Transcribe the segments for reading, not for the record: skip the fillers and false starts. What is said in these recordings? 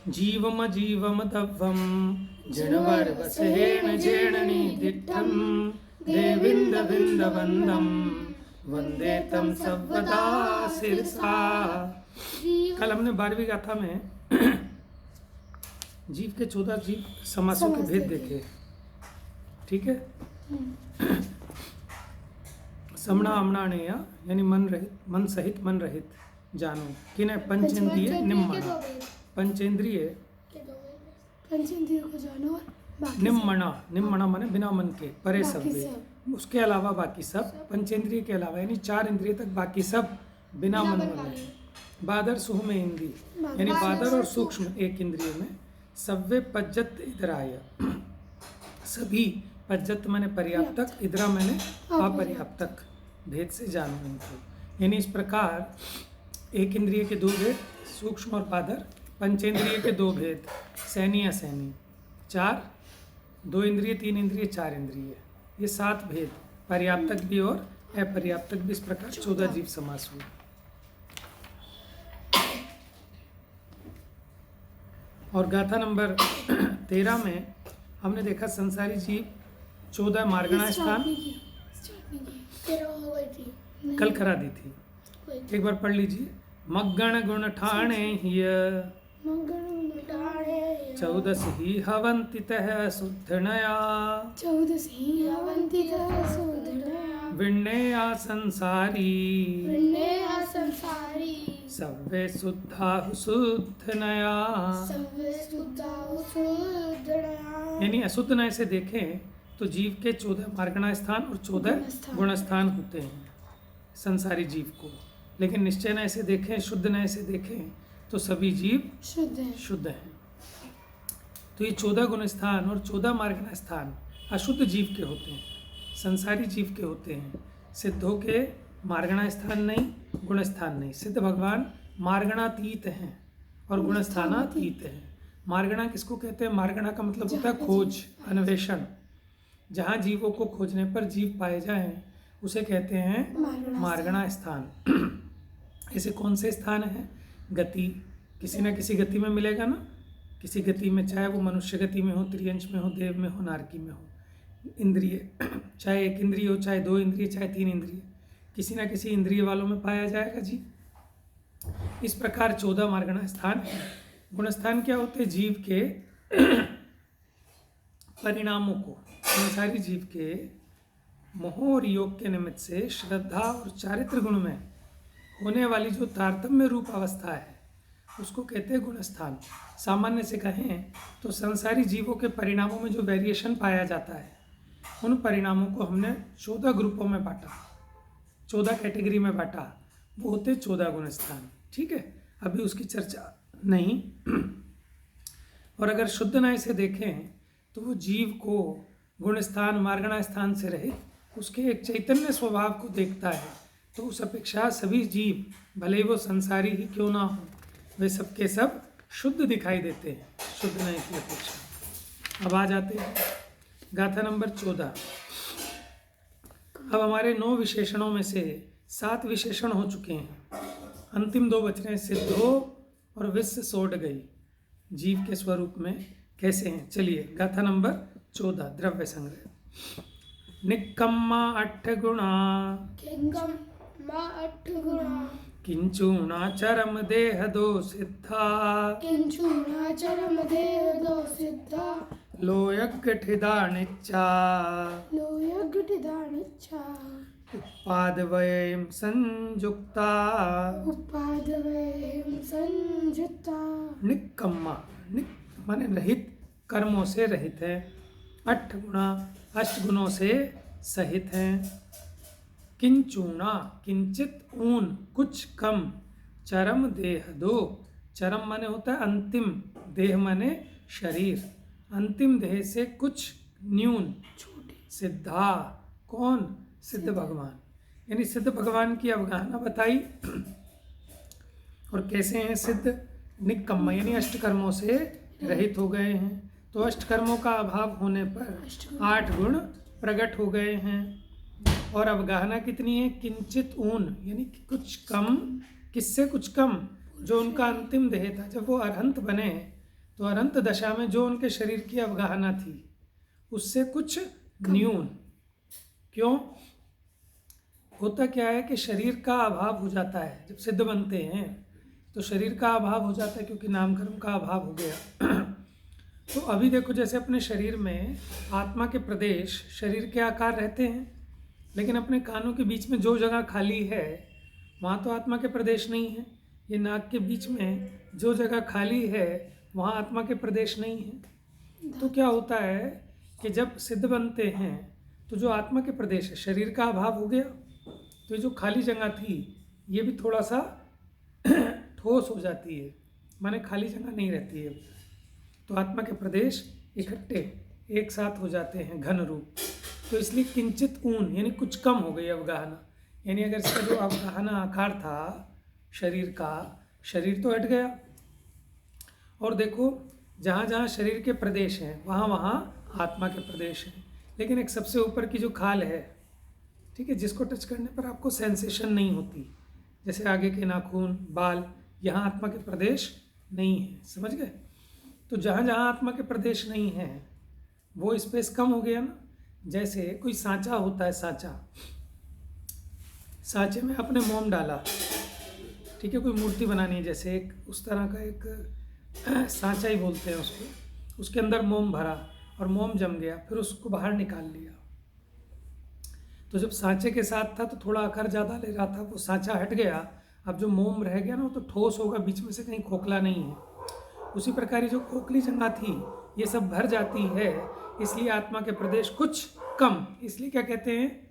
जीवम जीवम दव्वम जिणवर वसेन जेणनी दिट्ठम देविंद विंद वंदम वंदे तम सर्वदा सिरसा। कल हमने 12वीं गाथा में जीव के 14 जीव समासों के भेद देखे, ठीक है। समणा अमणानेय यानी मन रहित, मन सहित मन रहित जानो। किने पंचेंद्रिय निम्मणा, पंचेंद्रिय को जानो। निम्मणा, निम्मणा माने बिना मन के, परे सब्बे, उसके अलावा बाकी सब, पंचेंद्रिय के अलावा यानी 4 इंद्रिय तक बाकी सब बिना मन वाले। बादर सुह में इंद्रिय यानी बादर और सूक्ष्म एक इंद्रिय में, सव्वे पज्जत इधराय, सभी, पज्जत माने पर्याप्तक, इधरा माने अपर्याप्तक, भेद से जानो इनको। यानी इस प्रकार एक इंद्रिय के 2 भेद, सूक्ष्म और बादर, पंचेंद्रिय के 2 भेद, सैनी असैनी, 4, 2 इंद्रिय, 3 इंद्रिय, 4 इंद्रिय, ये 7 भेद, पर्याप्तक भी और अपर्याप्तक भी। इस प्रकार 14 जीव समास हुए। और गाथा नंबर 13 में हमने देखा संसारी जीव 14 मार्गणा स्थान कल करा दी थी, एक बार पढ़ लीजिए। मग्गण गुण ठाणे हिय 14 ही हवंतितः शुद्धनया, विण्णेया संसारी सव्वे शुद्धा शुद्धनया। यानी अशुद्ध नय से देखें तो जीव के 14 मार्गणा स्थान और 14 गुण स्थान होते हैं संसारी जीव को, लेकिन निश्चय नय से देखें, शुद्ध नय से देखें तो सभी जीव शुद्ध हैं। तो ये 14 गुण स्थान और 14 मार्गणा स्थान अशुद्ध जीव के होते हैं, संसारी जीव के होते हैं। सिद्धों के मार्गणा स्थान नहीं, गुण स्थान नहीं। सिद्ध भगवान मार्गणातीत हैं और गुण स्थानातीत हैं। मार्गणा किसको कहते हैं? मार्गणा का मतलब होता है खोज, अन्वेषण। जहाँ जीवों को खोजने पर जीव पाए जाएं उसे कहते हैं मार्गणा स्थान। ऐसे कौन से स्थान हैं? गति, किसी न किसी गति में मिलेगा ना, किसी गति में, चाहे वो मनुष्य गति में हो, त्रियंश में हो, देव में हो, नारकी में हो। इंद्रिय, चाहे एक इंद्रिय हो, चाहे 2 इंद्रिय, चाहे 3 इंद्रिय, किसी न किसी इंद्रिय वालों में पाया जाएगा जी। इस प्रकार 14 मार्गणा स्थान है। गुणस्थान क्या होते हैं? जीव के परिणामों को, संसारी जीव के मोह और योग के निमित्त से श्रद्धा और चारित्र गुण में होने वाली जो तारतम्य रूप अवस्था है उसको कहते हैं गुणस्थान। सामान्य से कहें तो संसारी जीवों के परिणामों में जो वेरिएशन पाया जाता है उन परिणामों को हमने 14 ग्रुपों में बांटा, 14 कैटेगरी में बांटा, वो होते 14 गुणस्थान। ठीक है, अभी उसकी चर्चा नहीं। और अगर शुद्ध न्याय से देखें तो वो जीव को गुणस्थान, मार्गणा स्थान से रहित उसके एक चैतन्य स्वभाव को देखता है, तो उस अपेक्षा सभी जीव, भले ही वो संसारी ही क्यों ना हो, वे सबके सब शुद्ध दिखाई देते हैं शुद्ध न्याय की अपेक्षा। अब आ जाते हैं गाथा नंबर 14। अब हमारे 9 विशेषणों में से 7 विशेषण हो चुके हैं, अंतिम 2 बच रहे हैं। सिद्धो और विश्व सोट गई जीव के स्वरूप में कैसे हैं। चलिए गाथा नंबर 14, द्रव्य संग्रह। निक्कम्मा 8 गुणा, किंचूणाचरम देह दो सिद्धा, लोयग्ठिदानिच्चा, उपादवयं संयुक्ता। निक्कम्मा, निक माने रहित, कर्मों से रहित है। 8 गुणा, 8 गुणों से सहित हैं। किंचूणा, किंचित ऊन, कुछ कम। चरम देह दो, चरम माने होता है अंतिम, देह माने शरीर, अंतिम देह से कुछ न्यून, छोटे। सिद्धा, कौन? सिद्ध भगवान। यानी सिद्ध भगवान की अवगाहना बताई। और कैसे हैं सिद्ध? निक्कम्मा यानी अष्टकर्मों से रहित हो गए हैं। तो अष्टकर्मों का अभाव होने पर 8 गुण प्रकट हो गए हैं। और अवगाहना कितनी है? किंचित ऊन यानी कुछ कम। किससे कुछ कम? जो उनका अंतिम देह था, जब वो अरहंत बने तो अनंत दशा में जो उनके शरीर की अवगाहना थी उससे कुछ न्यून। क्यों? होता क्या है कि शरीर का अभाव हो जाता है जब सिद्ध बनते हैं, तो शरीर का अभाव हो जाता है क्योंकि नाम कर्म का अभाव हो गया। तो अभी देखो, जैसे अपने शरीर में आत्मा के प्रदेश शरीर के आकार रहते हैं, लेकिन अपने कानों के बीच में जो जगह खाली है वहाँ तो आत्मा के प्रदेश नहीं है। ये नाक के बीच में जो जगह खाली है वहाँ आत्मा के प्रदेश नहीं है। तो क्या होता है कि जब सिद्ध बनते हैं तो जो आत्मा के प्रदेश है, शरीर का अभाव हो गया, तो ये जो खाली जगह थी ये भी थोड़ा सा ठोस हो जाती है, माने खाली जगह नहीं रहती है। तो आत्मा के प्रदेश इकट्ठे एक साथ हो जाते हैं घन रूप। तो इसलिए किंचित ऊन यानी कुछ कम हो गई अवगाहना। यानी अगर इसका जो अवगाहना आकार था शरीर का, शरीर तो हट गया। और देखो, जहाँ जहाँ शरीर के प्रदेश हैं वहाँ वहाँ आत्मा के प्रदेश हैं। लेकिन एक सबसे ऊपर की जो खाल है, ठीक है, जिसको टच करने पर आपको सेंसेशन नहीं होती, जैसे आगे के नाखून, बाल, यहाँ आत्मा के प्रदेश नहीं है। समझ गए? तो जहाँ जहाँ आत्मा के प्रदेश नहीं है वो स्पेस कम हो गया ना। जैसे कोई सांचा होता है, सांचे में आपने मोम डाला, ठीक है, कोई मूर्ति बनानी है, जैसे एक उस तरह का एक सांचा ही बोलते हैं उसको, उसके अंदर मोम भरा और मोम जम गया, फिर उसको बाहर निकाल लिया। तो जब सांचे के साथ था तो थोड़ा आकार ज़्यादा ले रहा था, वो सांचा हट गया, अब जो मोम रह गया ना वो तो ठोस होगा, बीच में से कहीं खोखला नहीं है। उसी प्रकार ये जो खोखली जगह थी ये सब भर जाती है, इसलिए आत्मा के प्रदेश कुछ कम। इसलिए क्या कहते हैं?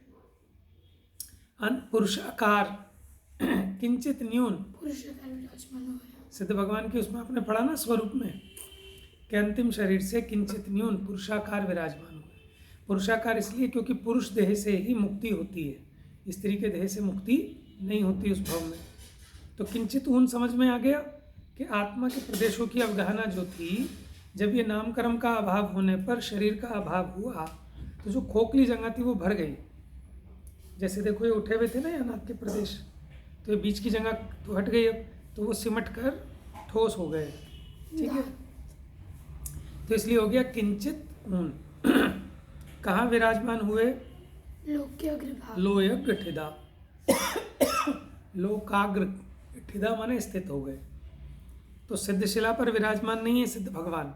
पुरुषाकार किंचित न्यून। सिद्ध भगवान की उसमें आपने पढ़ा ना स्वरूप में कि अंतिम शरीर से किंचित न्यून पुरुषाकार विराजमान हुए। पुरुषाकार इसलिए क्योंकि पुरुष देह से ही मुक्ति होती है, स्त्री के देह से मुक्ति नहीं होती उस भाव में। तो किंचित ऊन समझ में आ गया कि आत्मा के प्रदेशों की अवगाहना जो थी, जब ये नाम कर्म का अभाव होने पर शरीर का अभाव हुआ तो जो खोखली जगह थी वो भर गई। जैसे देखो ये उठे हुए थे ना यहाँ नाक के प्रदेश, तो ये बीच की जगह तो हट गई, अब तो वो सिमट कर ठोस हो गए। ठीक है, तो इसलिए हो गया किंचित ऊन। कहाँ विराजमान हुए? लोयग्र ठिदा। लोकाग्र ठिदा माने स्थित हो गए। तो सिद्धशिला पर विराजमान नहीं है सिद्ध भगवान,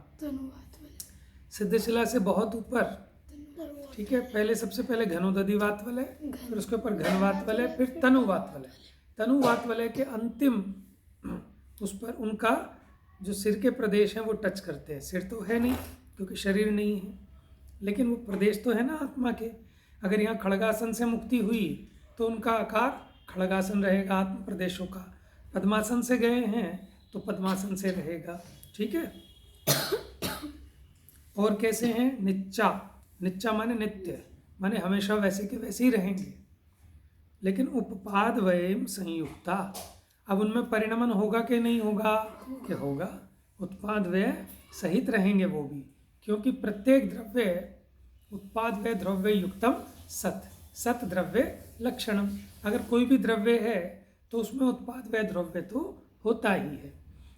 सिद्धशिला से बहुत ऊपर। ठीक है, पहले सबसे पहले घनोदधिवात वाले, फिर उसके ऊपर घनवात वाले, फिर तनुवात वाले। तनुवात वाले के अंतिम उस पर उनका जो सिर के प्रदेश हैं वो टच करते हैं। सिर तो है नहीं क्योंकि शरीर नहीं है, लेकिन वो प्रदेश तो है ना आत्मा के। अगर यहाँ खड़गासन से मुक्ति हुई तो उनका आकार खड़गासन रहेगा आत्म प्रदेशों का। पद्मासन से गए हैं तो पद्मासन से रहेगा। ठीक है, और कैसे हैं? निच्चा। निच्चा माने नित्य, माने हमेशा वैसे के वैसे ही रहेंगे। लेकिन उपपाद वयम संयुक्ता, अब उनमें परिणमन होगा कि नहीं होगा? कि होगा। उत्पाद व्यय सहित रहेंगे वो भी, क्योंकि प्रत्येक द्रव्य उत्पाद व्यय द्रव्य युक्तम सत, सत द्रव्य लक्षणम। अगर कोई भी द्रव्य है तो उसमें उत्पाद व्यय द्रव्य तो होता ही है।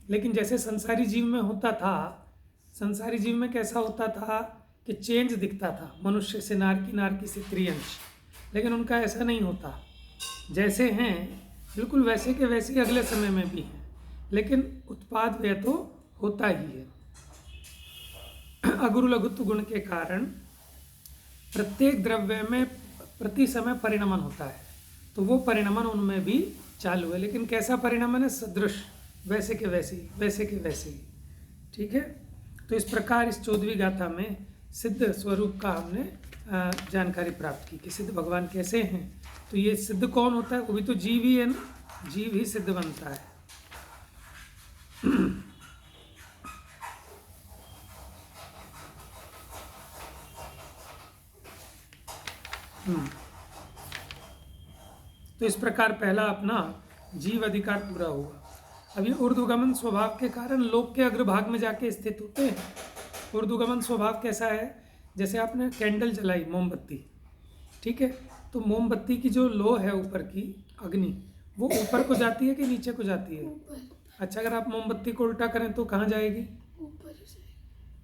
लेकिन जैसे संसारी जीव में होता था, संसारी जीव में कैसा होता था कि चेंज दिखता था, मनुष्य से नारकी, नारकी से त्रियंश। लेकिन उनका ऐसा नहीं होता, जैसे हैं बिल्कुल वैसे के वैसे ही अगले समय में भी हैं, लेकिन उत्पाद व्यय तो होता ही है। अगुरु लघुत्व गुण के कारण प्रत्येक द्रव्य में प्रति समय परिणमन होता है, तो वो परिणमन उनमें भी चालू है। लेकिन कैसा परिणमन है? सदृश, वैसे के वैसे ही, वैसे के वैसे ही। ठीक है, तो इस प्रकार इस 14वीं गाथा में सिद्ध स्वरूप का हमने जानकारी प्राप्त की कि सिद्ध भगवान कैसे हैं। तो ये सिद्ध कौन होता है? वो भी तो जीव ही है ना, जीव ही सिद्ध बनता है। तो इस प्रकार पहला अपना जीव अधिकार पूरा हुआ। अभी ऊर्ध्वगमन स्वभाव के कारण लोक के अग्रभाग में जाके स्थित होते हैं। ऊर्ध्वगमन स्वभाव कैसा है? जैसे आपने कैंडल जलाई, मोमबत्ती, ठीक है, तो मोमबत्ती की जो लो है ऊपर की अग्नि, वो ऊपर को जाती है कि नीचे को जाती है? अच्छा, अगर आप मोमबत्ती को उल्टा करें तो कहाँ जाएगी?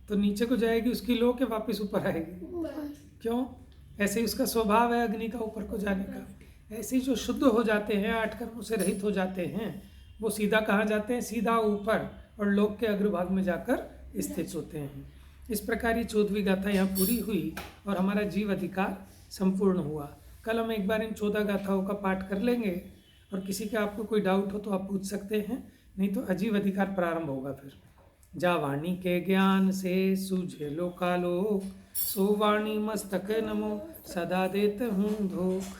तो नीचे को जाएगी, उसकी लो के वापस ऊपर आएगी। क्यों? ऐसे ही उसका स्वभाव है अग्नि का ऊपर को जाने का। ऐसे ही जो शुद्ध हो जाते हैं, 8 कर्मों से रहित हो जाते हैं, वो सीधा कहाँ जाते हैं? सीधा ऊपर, और लोक के अग्रभाग में जाकर स्थित होते हैं। इस प्रकार ये 14वीं गाथा यहाँ पूरी हुई और हमारा जीव अधिकार संपूर्ण हुआ। कल हम एक बार इन 14 गाथाओं का पाठ कर लेंगे, और किसी का आपको कोई डाउट हो तो आप पूछ सकते हैं, नहीं तो अजीव अधिकार प्रारंभ होगा। फिर जा वाणी के ज्ञान से सूझे लोकालोक, सो वाणी मस्तक नमो, सदा देत हूँ धोख।